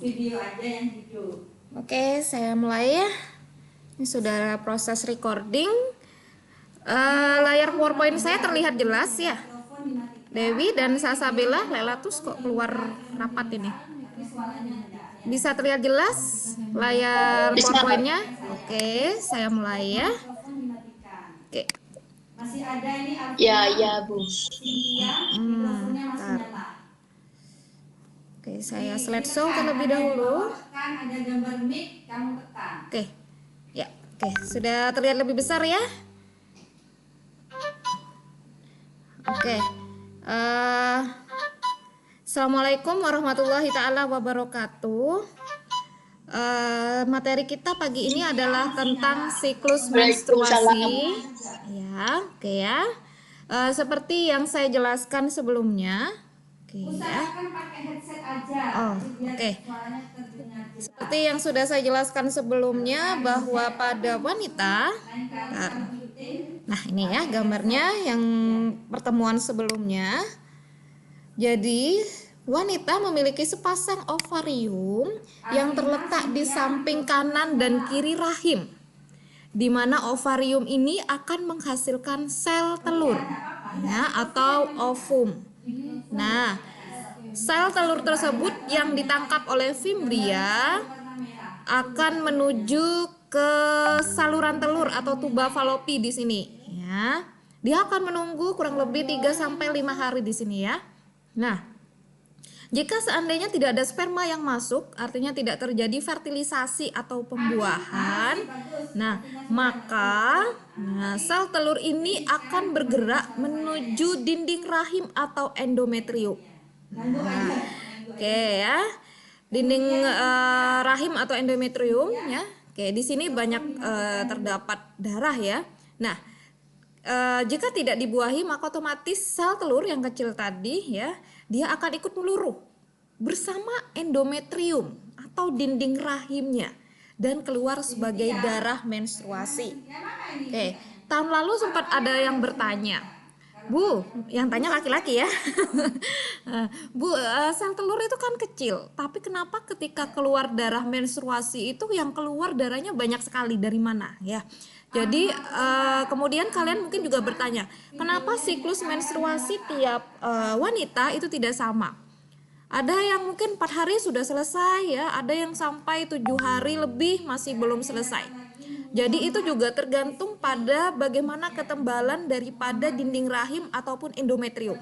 video aja yang hidup. Oke, saya mulai ya. Ini sudah proses recording. Layar PowerPoint saya terlihat jelas ya. Dewi dan Sasabella, Lelatus kok keluar rapat ini. Bisa terlihat jelas layar PowerPoint-nya? Oke, saya mulai ya. Oke. Masih ada ini Ya, Bu. mikrofonnya masih nyala. Oke, saya slideshow terlebih dahulu. Kan ada gambar mic, kamu tekan. Oke. Ya, oke, sudah terlihat lebih besar ya. Oke. Assalamualaikum warahmatullahi taala wabarakatuh. Materi kita pagi ini adalah tentang siklus menstruasi. Ya, oke ya. Seperti yang saya jelaskan sebelumnya. Oke ya. Usahakan pakai headset aja. Oh, biar oke. suaranya terdengar jelas. Seperti yang sudah saya jelaskan sebelumnya bahwa pada wanita, nah ini ya gambarnya yang pertemuan sebelumnya. Jadi wanita memiliki sepasang ovarium yang terletak di samping kanan dan kiri rahim, di mana ovarium ini akan menghasilkan sel telur ya, atau ovum. Nah, sel telur tersebut yang ditangkap oleh fimbria akan menuju ke saluran telur atau tuba falopi di sini ya. Dia akan menunggu kurang lebih 3-5 hari di sini ya. Nah, jika seandainya tidak ada sperma yang masuk, artinya tidak terjadi fertilisasi atau pembuahan. Nah, maka sel telur ini akan bergerak menuju dinding rahim atau endometrium. Nah, oke ya. Dinding rahim atau endometrium ya. Oke, di sini banyak terdapat darah ya. Nah, jika tidak dibuahi maka otomatis sel telur yang kecil tadi ya, dia akan ikut meluruh bersama endometrium atau dinding rahimnya dan keluar sebagai darah menstruasi. Oke, tahun lalu sempat ada yang bertanya, Bu, yang tanya laki-laki ya. Bu, sel telur itu kan kecil, tapi kenapa ketika keluar darah menstruasi itu yang keluar darahnya banyak sekali, dari mana ya? Jadi kemudian kalian mungkin juga bertanya, kenapa siklus menstruasi tiap wanita itu tidak sama? Ada yang mungkin 4 hari sudah selesai ya, ada yang sampai 7 hari lebih masih belum selesai. Jadi itu juga tergantung pada bagaimana ketebalan daripada dinding rahim ataupun endometrium.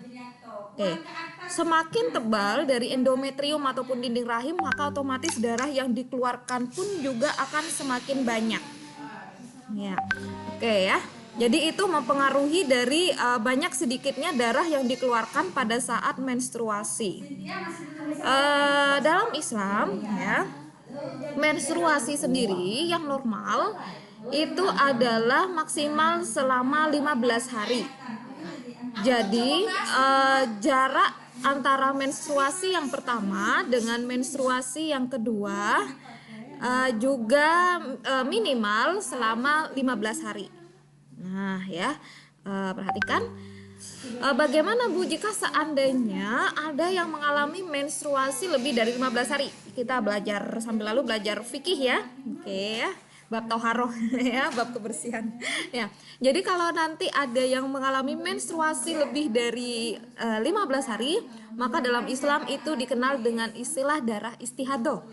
Oke, semakin tebal dari endometrium ataupun dinding rahim, maka otomatis darah yang dikeluarkan pun juga akan semakin banyak. Ya, oke ya. Jadi itu mempengaruhi dari banyak sedikitnya darah yang dikeluarkan pada saat menstruasi. Dalam Islam ya, menstruasi sendiri yang normal itu adalah maksimal selama 15 hari. Jadi jarak antara menstruasi yang pertama dengan menstruasi yang kedua juga minimal selama 15 hari. Nah ya, perhatikan bagaimana Bu jika seandainya ada yang mengalami menstruasi lebih dari 15 hari. Kita belajar sambil lalu belajar fikih ya. Oke ya, bab toharoh ya, bab kebersihan ya. Jadi kalau nanti ada yang mengalami menstruasi lebih dari 15 hari, maka dalam Islam itu dikenal dengan istilah darah istihadah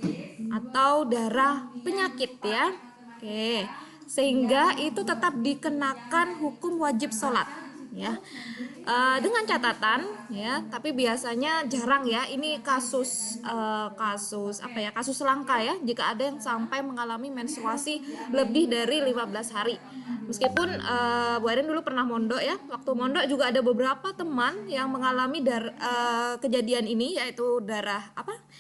atau darah penyakit ya. Oke, sehingga itu tetap dikenakan hukum wajib sholat ya, dengan catatan ya, tapi biasanya jarang ya, ini kasus kasus langka ya, jika ada yang sampai mengalami menstruasi lebih dari 15 hari. Meskipun Bu Erin dulu pernah mondok ya, waktu mondok juga ada beberapa teman yang mengalami kejadian ini, yaitu darah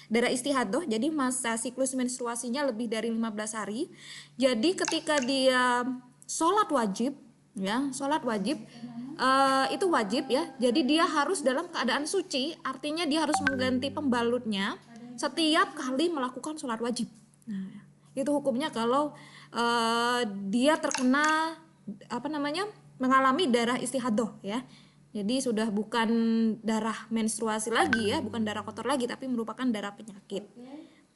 istihadah. Jadi masa siklus menstruasinya lebih dari 15 hari. Jadi ketika dia sholat wajib ya, itu wajib ya. Jadi dia harus dalam keadaan suci, artinya dia harus mengganti pembalutnya setiap kali melakukan sholat wajib. Nah, itu hukumnya kalau dia terkena mengalami darah istihadah ya. Jadi sudah bukan darah menstruasi lagi ya, bukan darah kotor lagi, tapi merupakan darah penyakit.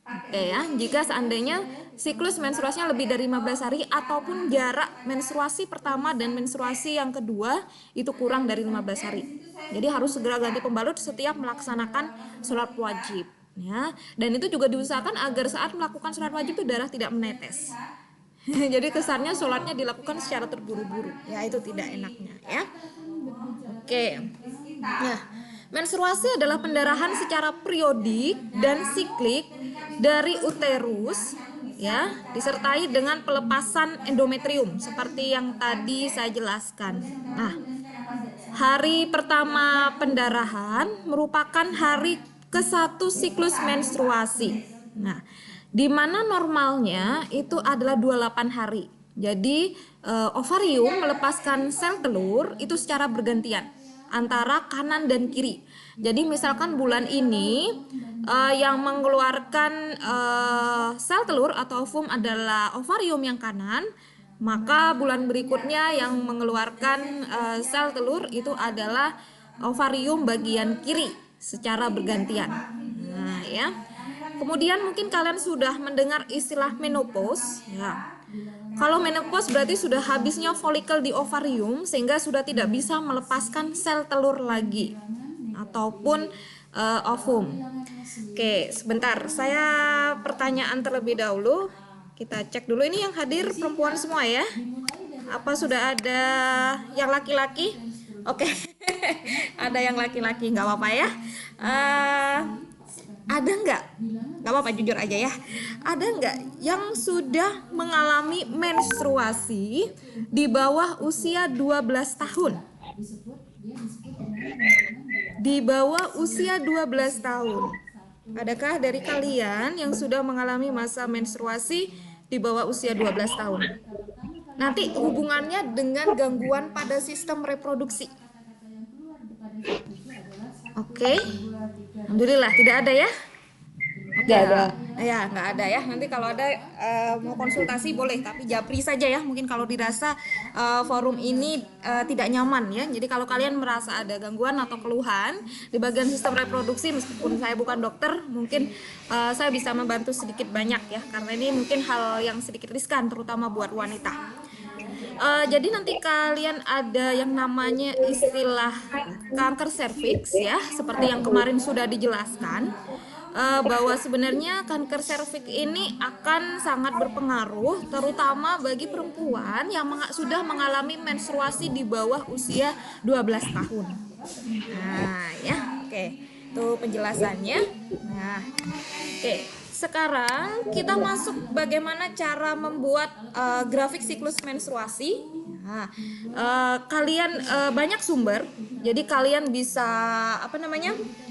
Oke ya, jika seandainya siklus menstruasinya lebih dari 15 hari ataupun jarak menstruasi pertama dan menstruasi yang kedua itu kurang dari 15 hari. Jadi harus segera ganti pembalut setiap melaksanakan sholat wajib ya. Dan itu juga diusahakan agar saat melakukan sholat wajib itu darah tidak menetes. Jadi kesannya sholatnya dilakukan secara terburu-buru. Ya itu tidak enaknya ya. Oke. Nah, menstruasi adalah pendarahan secara periodik dan siklik dari uterus ya, disertai dengan pelepasan endometrium seperti yang tadi saya jelaskan. Nah, hari pertama pendarahan merupakan hari ke-1 siklus menstruasi. Nah, di mana normalnya itu adalah 28 hari. Jadi ovarium melepaskan sel telur itu secara bergantian antara kanan dan kiri. Jadi misalkan bulan ini yang mengeluarkan sel telur atau ovum adalah ovarium yang kanan, maka bulan berikutnya yang mengeluarkan sel telur itu adalah ovarium bagian kiri secara bergantian. Nah, ya. Kemudian mungkin kalian sudah mendengar istilah menopause ya. Kalau menopause berarti sudah habisnya folikel di ovarium sehingga sudah tidak bisa melepaskan sel telur lagi ataupun ovum. Oke, sebentar. Saya pertanyaan terlebih dahulu. Kita cek dulu ini yang hadir perempuan semua ya. Apa sudah ada yang laki-laki? Oke. Ada yang laki-laki, nggak apa-apa ya. Ada nggak apa-apa jujur aja ya, ada nggak yang sudah mengalami menstruasi di bawah usia 12 tahun? Di bawah usia 12 tahun. Adakah dari kalian yang sudah mengalami masa menstruasi di bawah usia 12 tahun? Nanti hubungannya dengan gangguan pada sistem reproduksi. Oke. Alhamdulillah tidak ada ya. Oke, ada. Ya nggak ada ya. Nanti kalau ada mau konsultasi boleh, tapi japri saja ya. Mungkin kalau dirasa forum ini tidak nyaman ya. Jadi kalau kalian merasa ada gangguan atau keluhan di bagian sistem reproduksi, meskipun saya bukan dokter, mungkin saya bisa membantu sedikit banyak ya. Karena ini mungkin hal yang sedikit riskan, terutama buat wanita. Jadi nanti kalian ada yang namanya istilah kanker serviks ya, seperti yang kemarin sudah dijelaskan. Bahwa sebenarnya kanker serviks ini akan sangat berpengaruh terutama bagi perempuan yang sudah mengalami menstruasi di bawah usia 12 tahun. Nah, ya, oke. Itu penjelasannya. Nah, oke. Sekarang kita masuk bagaimana cara membuat grafik siklus menstruasi. Nah, kalian banyak sumber, jadi kalian bisa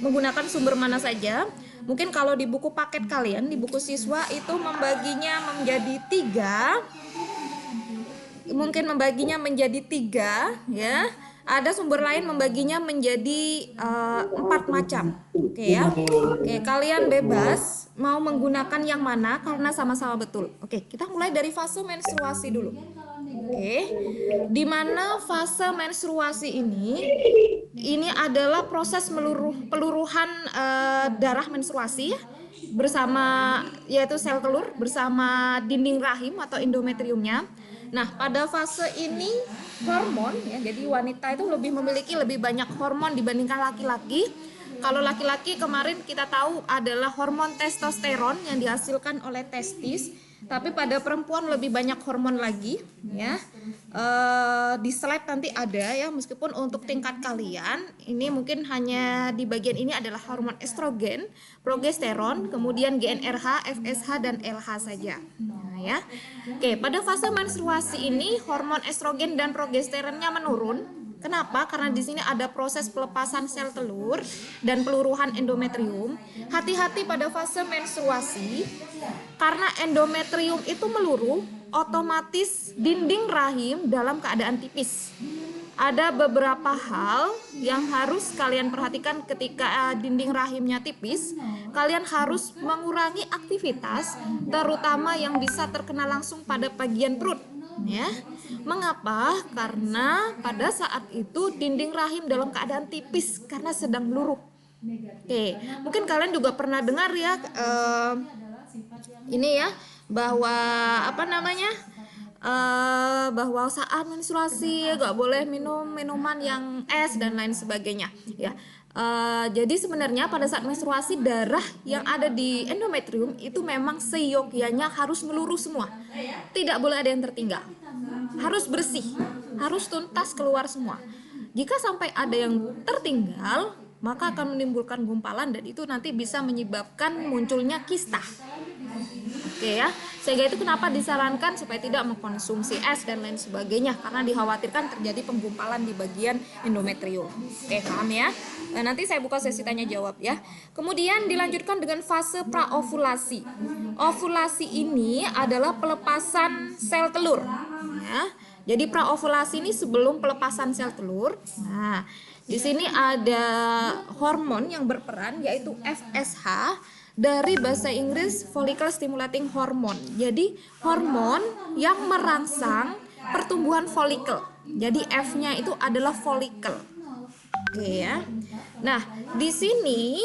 menggunakan sumber mana saja. Mungkin kalau di buku paket kalian, di buku siswa itu membaginya menjadi tiga ya. Ada sumber lain membaginya menjadi 4 macam. Oke ya. Oke, kalian bebas mau menggunakan yang mana karena sama-sama betul. Oke, kita mulai dari fase menstruasi dulu. Oke. Di mana fase menstruasi ini adalah proses peluruhan darah menstruasi bersama yaitu sel telur bersama dinding rahim atau endometriumnya. Nah, pada fase ini hormon ya, jadi wanita itu memiliki lebih banyak hormon dibandingkan laki-laki. Kalau laki-laki kemarin kita tahu adalah hormon testosteron yang dihasilkan oleh testis, tapi pada perempuan lebih banyak hormon lagi ya. Di slide nanti ada ya, meskipun untuk tingkat kalian ini mungkin hanya di bagian ini adalah hormon estrogen, progesteron, kemudian GnRH, FSH dan LH saja. Nah, ya. Oke, pada fase menstruasi ini hormon estrogen dan progesteronnya menurun. Kenapa? Karena di sini ada proses pelepasan sel telur dan peluruhan endometrium. Hati-hati pada fase menstruasi, karena endometrium itu meluruh, otomatis dinding rahim dalam keadaan tipis. Ada beberapa hal yang harus kalian perhatikan ketika dinding rahimnya tipis. Kalian harus mengurangi aktivitas, terutama yang bisa terkena langsung pada bagian perut. Ya, mengapa? Karena pada saat itu dinding rahim dalam keadaan tipis karena sedang meluruh. Oke, mungkin kalian juga pernah dengar ya ini ya, bahwa apa namanya, bahwa saat menstruasi nggak boleh minum minuman yang es dan lain sebagainya ya. Jadi sebenarnya pada saat menstruasi darah yang ada di endometrium itu memang seyogyanya harus meluruh semua, tidak boleh ada yang tertinggal, harus bersih, harus tuntas keluar semua. Jika sampai ada yang tertinggal maka akan menimbulkan gumpalan dan itu nanti bisa menyebabkan munculnya kista. Oke ya, sehingga itu kenapa disarankan supaya tidak mengkonsumsi es dan lain sebagainya, karena dikhawatirkan terjadi penggumpalan di bagian endometrium. Oke, paham ya? Nah, nanti saya buka sesi tanya jawab ya. Kemudian dilanjutkan dengan fase praovulasi. Ovulasi ini adalah pelepasan sel telur. Ya. Jadi praovulasi ini sebelum pelepasan sel telur. Nah, di sini ada hormon yang berperan yaitu FSH. Dari bahasa Inggris follicle stimulating hormone. Jadi hormon yang merangsang pertumbuhan folikel. Jadi F-nya itu adalah folikel. Oke ya. Nah, di sini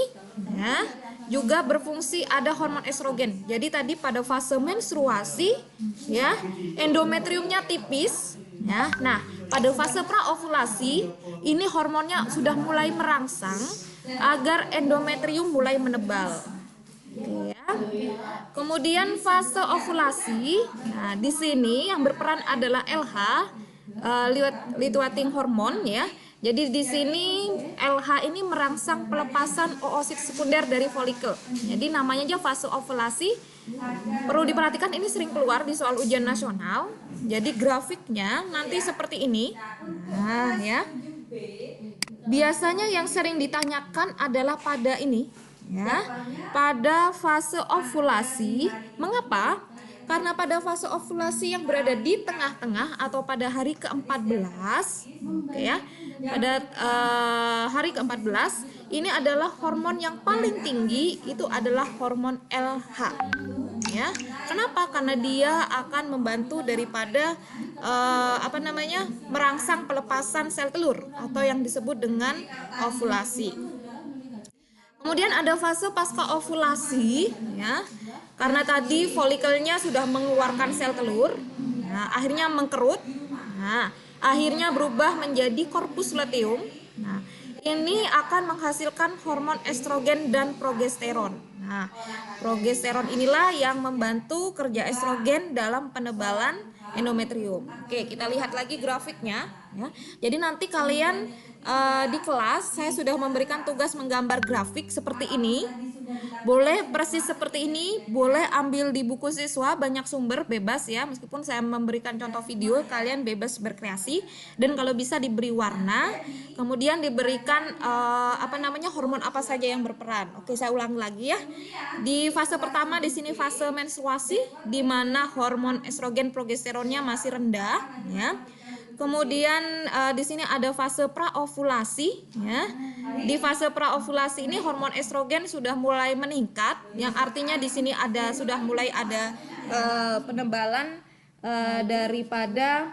ya juga berfungsi ada hormon estrogen. Jadi tadi pada fase menstruasi ya, endometriumnya tipis ya. Nah, pada fase praovulasi ini hormonnya sudah mulai merangsang agar endometrium mulai menebal. Oke ya. Kemudian fase ovulasi. Nah, di sini yang berperan adalah LH, luteating hormone ya. Jadi di sini LH ini merangsang pelepasan oosit sekunder dari folikel. Jadi namanya aja fase ovulasi. Perlu diperhatikan ini sering keluar di soal ujian nasional. Jadi grafiknya nanti seperti ini. Nah, ya. Biasanya yang sering ditanyakan adalah pada ini ya, pada fase ovulasi. Mengapa? Karena pada fase ovulasi yang berada di tengah-tengah atau pada hari ke-14 ya, pada hari ke-14 ini adalah hormon yang paling tinggi, itu adalah hormon LH ya. Kenapa? Karena dia akan membantu daripada merangsang pelepasan sel telur atau yang disebut dengan ovulasi. Kemudian ada fase pasca ovulasi ya. Karena tadi folikelnya sudah mengeluarkan sel telur, nah, akhirnya mengkerut. Nah, akhirnya berubah menjadi korpus luteum. Nah, ini akan menghasilkan hormon estrogen dan progesteron. Nah, progesteron inilah yang membantu kerja estrogen dalam penebalan endometrium. Oke, kita lihat lagi grafiknya ya. Jadi nanti kalian di kelas saya sudah memberikan tugas menggambar grafik seperti ini. Boleh persis seperti ini, boleh ambil di buku siswa, banyak sumber, bebas ya. Meskipun saya memberikan contoh video, kalian bebas berkreasi. Dan kalau bisa diberi warna, kemudian diberikan hormon apa saja yang berperan. Oke, saya ulang lagi ya. Di fase pertama di sini fase menstruasi, di mana hormon estrogen progesteronnya masih rendah ya. Kemudian di sini ada fase praovulasi ya. Di fase praovulasi ini hormon estrogen sudah mulai meningkat, yang artinya di sini sudah mulai ada penebalan daripada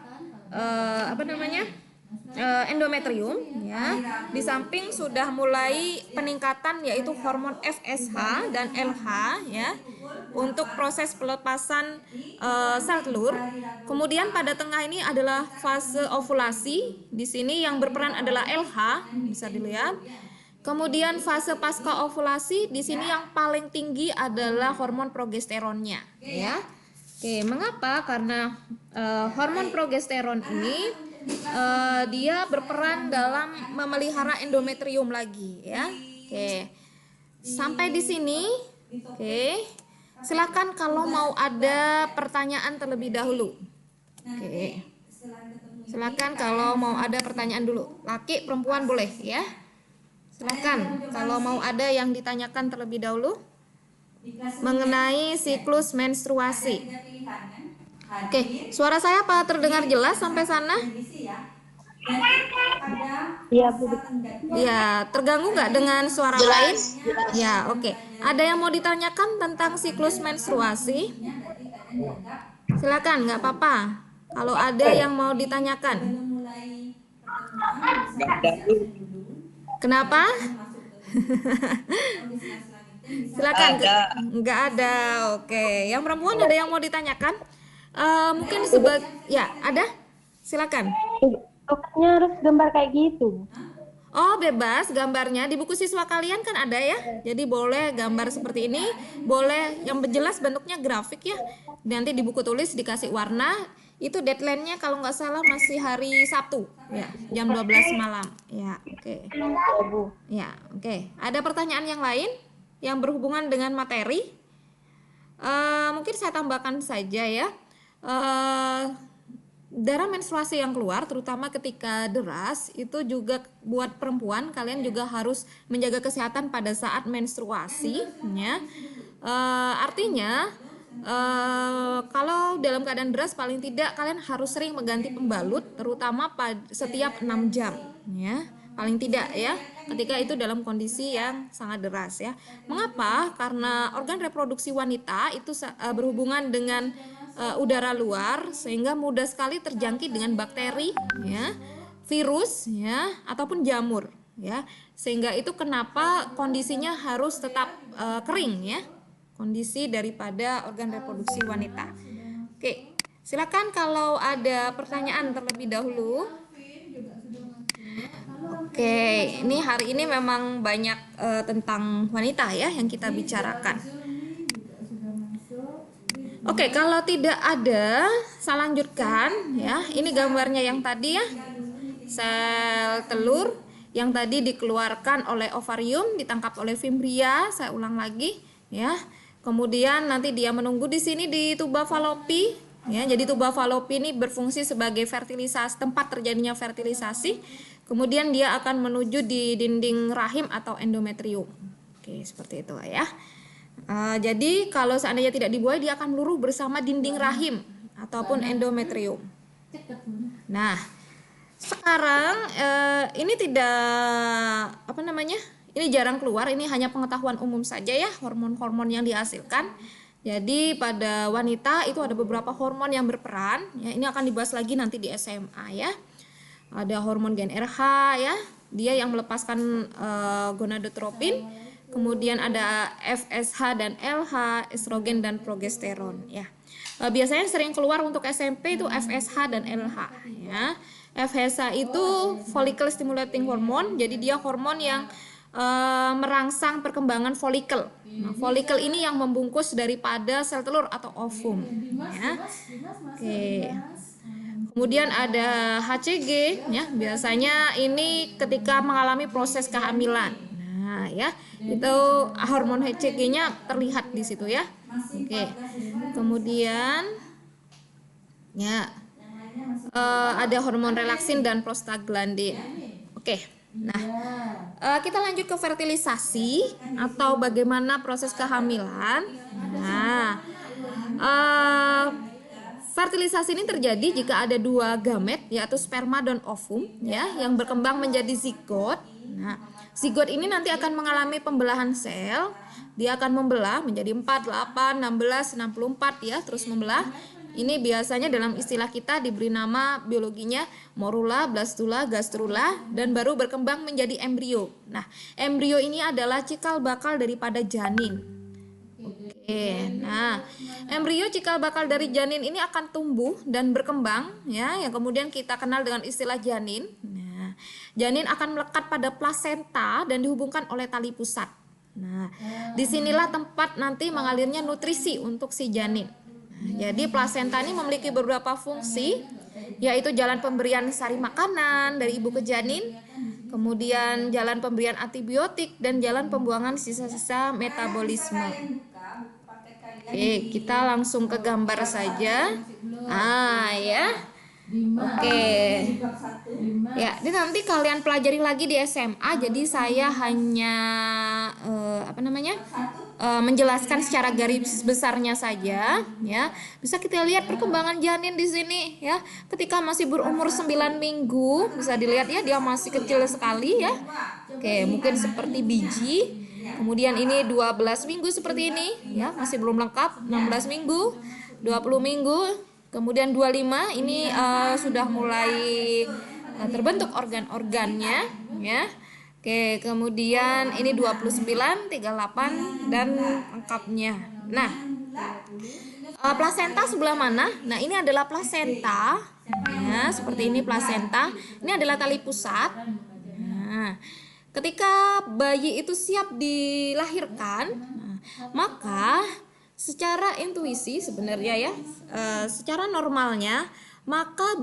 endometrium ya. Di samping sudah mulai peningkatan yaitu hormon FSH dan LH ya untuk proses pelepasan sel telur. Kemudian pada tengah ini adalah fase ovulasi. Di sini yang berperan adalah LH, bisa dilihat. Kemudian fase pasca ovulasi, di sini yang paling tinggi adalah hormon progesteronnya ya. Oke, mengapa? Karena hormon progesteron ini dia berperan dalam memelihara endometrium lagi ya. Oke. Sampai di sini. Oke. Silakan kalau mau ada pertanyaan terlebih dahulu. Oke. Silakan kalau mau ada pertanyaan dulu. Laki, perempuan boleh ya. Silakan kalau mau ada yang ditanyakan terlebih dahulu mengenai siklus menstruasi. Oke, suara saya apa terdengar jelas sampai sana? Iya, Bu. Ya, terganggu nggak dengan suara lain? Ya, oke. Ada yang mau ditanyakan tentang siklus menstruasi? Silakan, nggak apa-apa. Kalau ada yang mau ditanyakan. Kenapa? Silakan. Ada. Nggak ada. Oke, yang perempuan ada yang mau ditanyakan? Mungkin ya ada. Silakan. Pokoknya harus gambar kayak gitu. Oh, bebas gambarnya di buku siswa kalian kan ada ya. Jadi boleh gambar seperti ini, boleh yang jelas bentuknya grafik ya. Nanti di buku tulis dikasih warna. Itu deadline-nya kalau nggak salah masih hari Sabtu ya, jam 12 malam. Ya, oke. Ya, oke. Ada pertanyaan yang lain yang berhubungan dengan materi? Mungkin saya tambahkan saja ya. Darah menstruasi yang keluar terutama ketika deras itu juga buat perempuan, kalian juga harus menjaga kesehatan pada saat menstruasi ya. Artinya kalau dalam keadaan deras paling tidak kalian harus sering mengganti pembalut terutama setiap 6 jam ya, paling tidak ya, ketika itu dalam kondisi yang sangat deras ya. Mengapa? Karena organ reproduksi wanita itu berhubungan dengan udara luar sehingga mudah sekali terjangkit dengan bakteri ya, virus ya, ataupun jamur ya. Sehingga itu kenapa kondisinya harus tetap kering ya, kondisi daripada organ reproduksi wanita. Oke, silakan kalau ada pertanyaan terlebih dahulu. Oke, ini hari ini memang banyak tentang wanita ya yang kita bicarakan. Oke, kalau tidak ada, saya lanjutkan ya. Ini gambarnya yang tadi ya, sel telur yang tadi dikeluarkan oleh ovarium, ditangkap oleh fimbria. Saya ulang lagi ya. Kemudian nanti dia menunggu di sini di tuba falopi ya. Jadi tuba falopi ini berfungsi sebagai fertilisasi, tempat terjadinya fertilisasi. Kemudian dia akan menuju di dinding rahim atau endometrium. Oke, seperti itu ya. Jadi kalau seandainya tidak dibuai dia akan meluruh bersama dinding rahim ataupun endometrium. Nah, sekarang ini tidak ini jarang keluar, ini hanya pengetahuan umum saja ya, hormon-hormon yang dihasilkan. Jadi pada wanita itu ada beberapa hormon yang berperan ya, ini akan dibahas lagi nanti di SMA ya. Ada hormon GnRH ya, dia yang melepaskan gonadotropin. Kemudian ada FSH dan LH, estrogen dan progesteron ya. Biasanya sering keluar untuk SMP itu FSH dan LH ya. FSH itu follicle stimulating hormone, jadi dia hormon yang merangsang perkembangan folikel. Nah, folikel ini yang membungkus daripada sel telur atau ovum ya. Oke. Kemudian ada HCG ya, biasanya ini ketika mengalami proses kehamilan. Nah, ya, itu hormon HCG-nya terlihat di situ ya. Oke. Kemudian ya ada hormon relaksin dan prostaglandin. Oke. Nah, kita lanjut ke fertilisasi atau bagaimana proses kehamilan. Nah, fertilisasi ini terjadi jika ada dua gamet yaitu sperma dan ovum ya yang berkembang menjadi zigot. Nah, zigot ini nanti akan mengalami pembelahan sel. Dia akan membelah menjadi 4, 8, 16, 64 ya, terus membelah. Ini biasanya dalam istilah kita diberi nama biologinya morula, blastula, gastrula dan baru berkembang menjadi embrio. Nah, embrio ini adalah cikal bakal daripada janin. Oke, nah embrio cikal bakal dari janin ini akan tumbuh dan berkembang ya, yang kemudian kita kenal dengan istilah janin. Nah, janin akan melekat pada plasenta dan dihubungkan oleh tali pusat. Nah, disinilah tempat nanti mengalirnya nutrisi untuk si janin. Nah, jadi plasenta ini memiliki beberapa fungsi, yaitu jalan pemberian sari makanan dari ibu ke janin, kemudian jalan pemberian antibiotik dan jalan pembuangan sisa-sisa metabolisme. Oke, kita langsung ke gambar saja. Ya. Oke. Ya, ini nanti kalian pelajari lagi di SMA. Jadi saya hanya menjelaskan secara garis besarnya saja ya. Bisa kita lihat perkembangan janin di sini ya. Ketika masih berumur 9 minggu, bisa dilihat ya dia masih kecil sekali ya. Oke, mungkin seperti biji. Kemudian ini 12 minggu seperti ini ya, masih belum lengkap. 16 minggu, 20 minggu, kemudian 25 ini sudah mulai terbentuk organ-organnya ya. Oke, kemudian ini 29, 38 dan lengkapnya. Nah, plasenta sebelah mana? Nah, ini adalah plasenta. Ya, seperti ini plasenta. Ini adalah tali pusat. Nah, ketika bayi itu siap dilahirkan, maka secara intuisi sebenarnya ya, secara normalnya, maka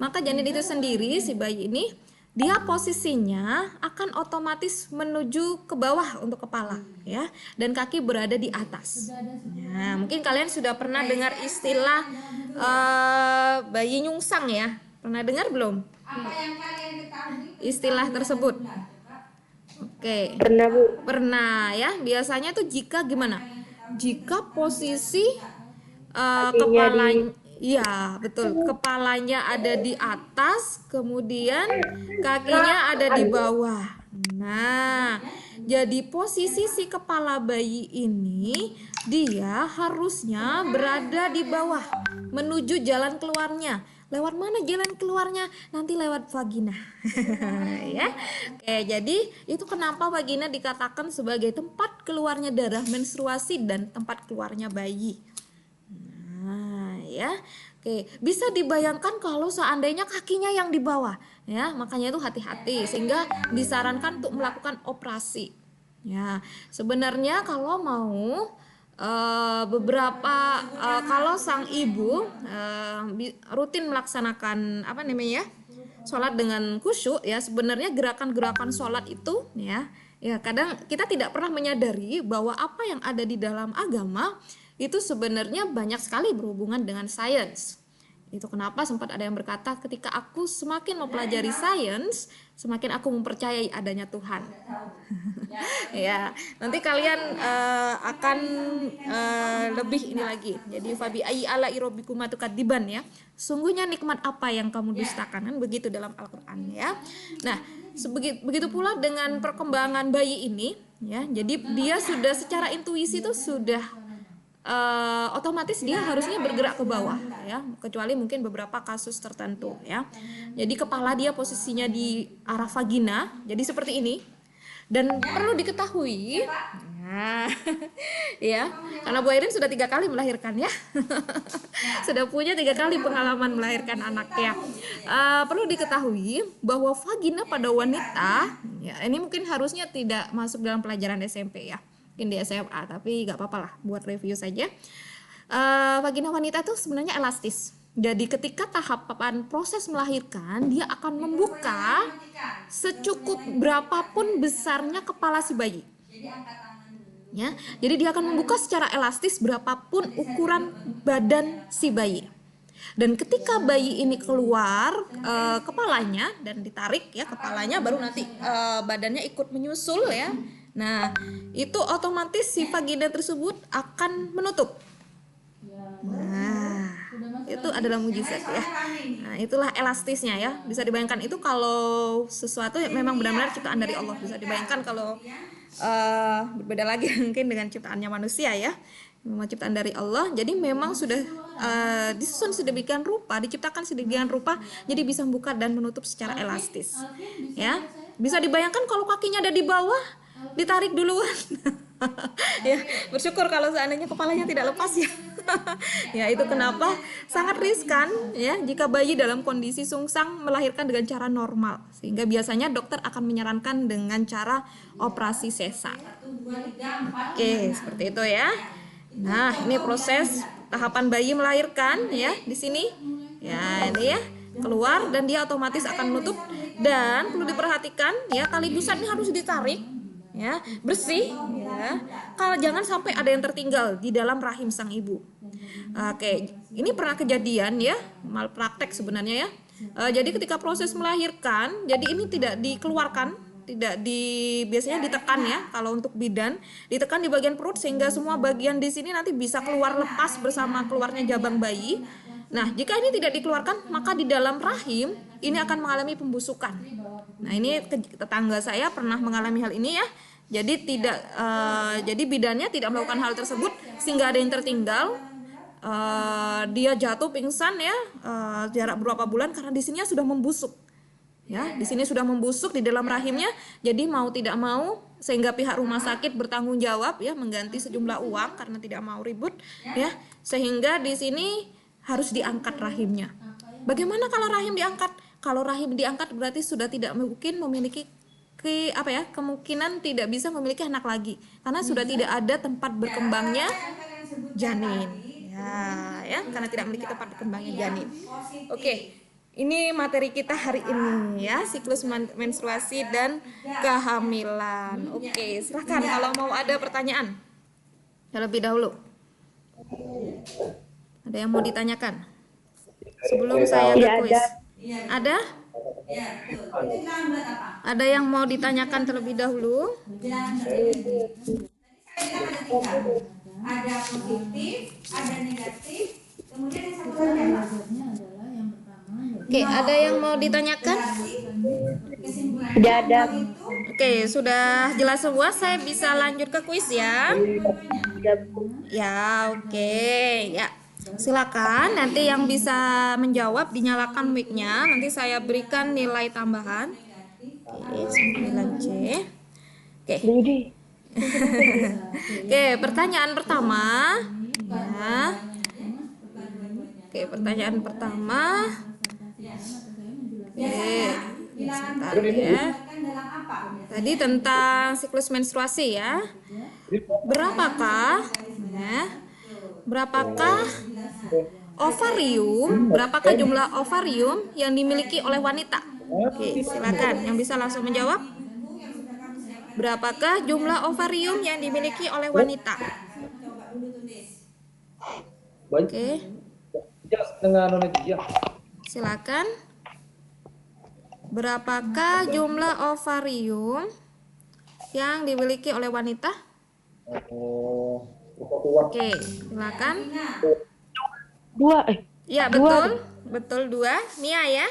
maka janin itu sendiri, si bayi ini, dia posisinya akan otomatis menuju ke bawah untuk kepala ya, dan kaki berada di atas. Nah, mungkin kalian sudah pernah dengar istilah bayi nyungsang ya. Pernah dengar belum Apa yang kalian ketahui? istilah tersebut? Oke. Pernah, Bu. Pernah ya. Biasanya tuh jika gimana? Jika posisi Kakinya kepalanya, iya betul, kepalanya ada di atas, kemudian kakinya ada di bawah. Nah, jadi posisi si kepala bayi ini dia harusnya berada di bawah, menuju jalan keluarnya. Lewat mana jalan keluarnya? Nanti lewat vagina. Ya. Oke, jadi itu kenapa vagina dikatakan sebagai tempat keluarnya darah menstruasi dan tempat keluarnya bayi. Nah, ya. Oke, bisa dibayangkan kalau seandainya kakinya yang di bawah, ya. Makanya itu hati-hati sehingga disarankan untuk melakukan operasi. Ya, sebenarnya kalau mau kalau sang ibu rutin melaksanakan sholat dengan khusyuk ya, sebenarnya gerakan-gerakan sholat itu ya kadang kita tidak pernah menyadari bahwa apa yang ada di dalam agama itu sebenarnya banyak sekali berhubungan dengan sains. Itu kenapa sempat ada yang berkata, ketika aku semakin mempelajari sains, semakin aku mempercayai adanya Tuhan. Ya, nanti kalian akan lebih ini lagi. Jadi fabi ayyi ala rabbikuma tukadziban ya. Sungguhnya nikmat apa yang kamu dustakan, kan begitu dalam Al-Qur'an ya. Nah, begitu pula dengan perkembangan bayi ini ya. Jadi dia sudah secara intuisi itu sudah otomatis dia harusnya bergerak ke bawah ya, kecuali mungkin beberapa kasus tertentu ya. Jadi kepala dia posisinya di arah vagina, jadi seperti ini. Dan perlu diketahui ya, karena Bu Airin sudah 3 kali melahirkan ya. Sudah punya 3 kali pengalaman melahirkan anak ya. Perlu diketahui bahwa vagina pada wanita ya, ini mungkin harusnya tidak masuk dalam pelajaran SMP ya, mungkin di SMA, tapi gak apa-apa lah buat review saja. Vagina wanita itu sebenarnya elastis. Jadi ketika tahapan proses melahirkan, dia akan membuka secukup berapapun besarnya kepala si bayi. Ya, jadi dia akan membuka secara elastis berapapun ukuran badan si bayi. Dan ketika bayi ini keluar kepalanya dan ditarik ya kepalanya, baru nanti badannya ikut menyusul ya. Nah, itu otomatis si vagina tersebut akan menutup. Nah, itu adalah mujizat ya. Nah, itulah elastisnya ya. Bisa dibayangkan itu kalau sesuatu yang memang benar-benar ciptaan dari Allah. Bisa dibayangkan kalau berbeda lagi mungkin dengan ciptaannya manusia ya. Memang ciptaan dari Allah. Jadi memang sudah disusun sedemikian rupa, diciptakan sedemikian rupa, jadi bisa membuka dan menutup secara elastis. Ya, bisa dibayangkan kalau kakinya ada di bawah, ditarik duluan. Ya, bersyukur kalau seandainya kepalanya tidak lepas ya. Ya, itu kenapa sangat riskan ya jika bayi dalam kondisi sungsang melahirkan dengan cara normal, sehingga biasanya dokter akan menyarankan dengan cara operasi sesar. Oke, seperti itu ya. Nah, ini proses tahapan bayi melahirkan ya di sini. Ya, ini ya, keluar dan dia otomatis akan menutup, dan perlu diperhatikan ya, tali pusat ini harus ditarik ya, bersih ya. Kalau jangan sampai ada yang tertinggal di dalam rahim sang ibu. Oke, ini pernah kejadian ya, malpraktek sebenarnya ya. Jadi ketika proses melahirkan, jadi ini tidak dikeluarkan, biasanya ditekan ya. Kalau untuk bidan, ditekan di bagian perut sehingga semua bagian di sini nanti bisa keluar lepas bersama keluarnya jabang bayi. Nah, jika ini tidak dikeluarkan, maka di dalam rahim ini akan mengalami pembusukan. Nah, ini tetangga saya pernah mengalami hal ini ya. Jadi jadi bidannya tidak melakukan hal tersebut sehingga ada yang tertinggal. Dia jatuh pingsan ya, jarak berapa bulan karena di sininya sudah membusuk. Ya, di sini sudah membusuk di dalam rahimnya. Jadi mau tidak mau sehingga pihak rumah sakit bertanggung jawab ya mengganti sejumlah uang karena tidak mau ribut ya. Sehingga di sini harus diangkat rahimnya. Bagaimana kalau rahim diangkat? Kalau rahim diangkat berarti sudah tidak mungkin memiliki kemungkinan tidak bisa memiliki anak lagi karena sudah tidak ada tempat berkembangnya janin. Ya, karena tidak memiliki tempat berkembangnya janin. Oke. Ini materi kita hari ini ya, siklus menstruasi dan kehamilan. Oke, silahkan kalau mau ada pertanyaan. Terlebih dahulu. Ada yang mau ditanyakan? Sebelum saya ke kuis. Ada? Ada yang mau ditanyakan terlebih dahulu? Ada positif, ada negatif, kemudian yang satu lagi apa? Oke, ada yang mau ditanyakan? Tidak ada. Oke, sudah jelas semua. Saya bisa lanjut ke kuis ya. Ya, oke. Ya, silakan. Nanti yang bisa menjawab dinyalakan mic-nya. Nanti saya berikan nilai tambahan. Oke, 9C. Oke. Oke, pertanyaan pertama. Ya. Oke, pertanyaan pertama. Oke, sebentar ya. Tadi tentang siklus menstruasi ya. Berapakah berapakah jumlah ovarium yang dimiliki oleh wanita? Oke, silakan yang bisa langsung menjawab. Berapakah jumlah ovarium yang dimiliki oleh wanita? Oke. Silakan. Berapakah jumlah ovarium yang dimiliki oleh wanita? Oke, silakan. 2. Ya, betul. Betul 2. Mia ya?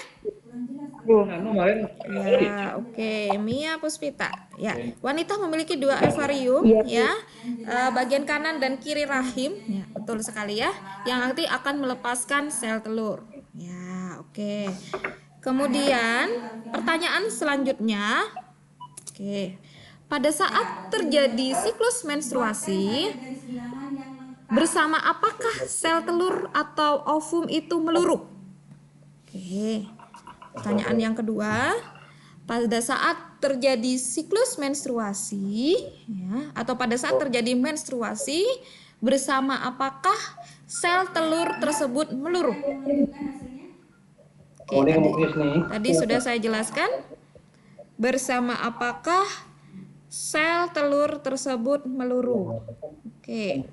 Ya, oke. Mia Puspita. Ya, wanita memiliki 2 ovarium ya. Bagian kanan dan kiri rahim. Ya, betul sekali ya. Yang nanti akan melepaskan sel telur. Ya, oke. Kemudian pertanyaan selanjutnya, oke, pada saat terjadi siklus menstruasi, bersama apakah sel telur atau ovum itu meluruh? Oke, pertanyaan yang kedua, pada saat terjadi siklus menstruasi, ya, atau pada saat terjadi menstruasi, bersama apakah sel telur tersebut meluruh? Oke, tadi sudah saya jelaskan. Bersama apakah sel telur tersebut meluruh? Oke.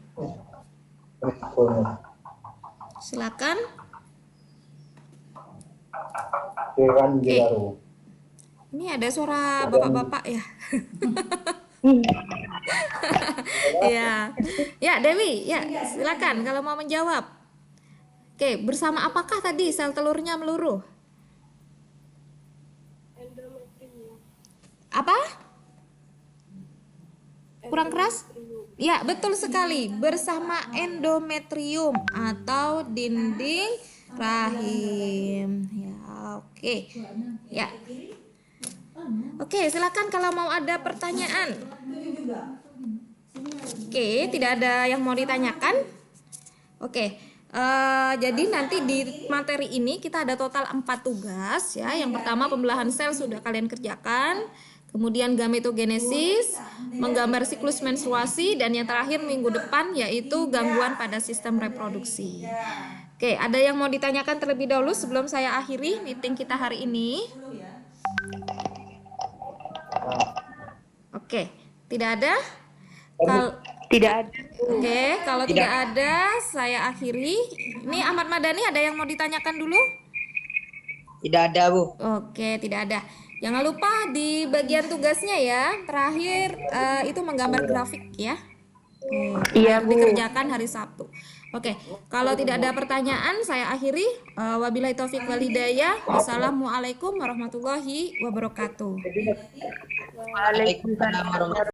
Silakan. Oke. Ini ada suara bapak-bapak ya. Ya. Ya, Dewi, ya, silakan kalau mau menjawab. Oke, bersama apakah tadi sel telurnya meluruh? Apa? Kurang keras? Ya, betul sekali. Bersama endometrium atau dinding rahim. Ya, oke. Ya. Oke, silakan kalau mau ada pertanyaan. Oke, tidak ada yang mau ditanyakan? Oke. Jadi nanti di materi ini kita ada total 4 tugas ya. Yang pertama pembelahan sel sudah kalian kerjakan. Kemudian gametogenesis, menggambar siklus menstruasi, dan yang terakhir minggu depan yaitu gangguan pada sistem reproduksi. Oke, ada yang mau ditanyakan terlebih dahulu sebelum saya akhiri meeting kita hari ini? Oke, tidak ada? Tidak ada. Oke, kalau tidak ada, saya akhiri. Ini Ahmad Madani, ada yang mau ditanyakan dulu? Tidak ada, Bu. Oke, tidak ada. Jangan lupa di bagian tugasnya ya, terakhir itu menggambar grafik ya. Iya, Bu. Dikerjakan hari Sabtu. Oke, kalau tidak ada pertanyaan, saya akhiri. Wabillahi taufik wal hidayah. Wassalamualaikum warahmatullahi wabarakatuh. Waalaikumsalam warahmatullahi wabarakatuh.